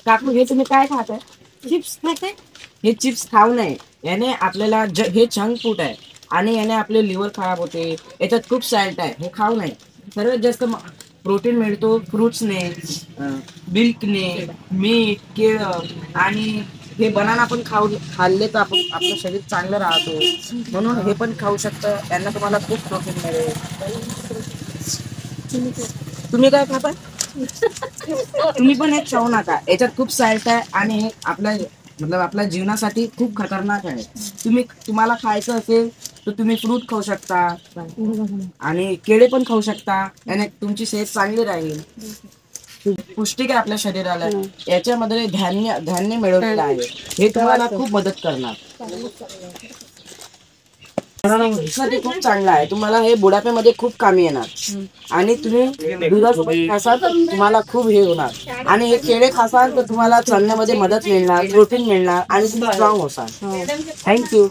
काकू हे तुम्ही काय खाताय? चिप्स खाते. हे चिप्स खाऊ नये. याने आपल्याला हे जंक फूड आहे आणि याने आपले लिव्हर खराब होते. याच्यात खूप सॅल्ट आहे, हे खाऊ नये. सर्वात जास्त प्रोटीन मिळतो फ्रुट्सने, मिल्कने, मीठ, केळं आणि हे बनाना पण खाल्ले तर आपण आपलं शरीर चांगलं राहतो. म्हणून हे पण खाऊ शकतं. यांना तुम्हाला खूप प्रोटीन मिळेल. तुम्ही काय खाता? तुम्ही पण हे खाऊ नका. याच्यात खूप सॅल्ट आहे आणि हे आपल्या जीवनासाठी खूप खतरनाक आहे. तुम्हाला खायचं असेल तर तुम्ही फ्रूट खाऊ शकता आणि केळे पण खाऊ शकता. याने तुमची सेहत चांगली राहील. पौष्टिक आहे आपल्या शरीराला. याच्यामध्ये धान्य मिळवलेलं आहे. हे तुम्हाला खूप मदत करणार. साठी खूप चांगलं आहे. तुम्हाला हे बुढाप्यामध्ये खूप कामी येणार आणि तुम्ही दुधासोबत खासाल तर तुम्हाला खूप हे होणार आणि हे केळे खासाल तर तुम्हाला चालण्यामध्ये मदत मिळणार, प्रोटीन मिळणार आणि तुम्ही स्ट्रॉंग होसाल. थँक्यू.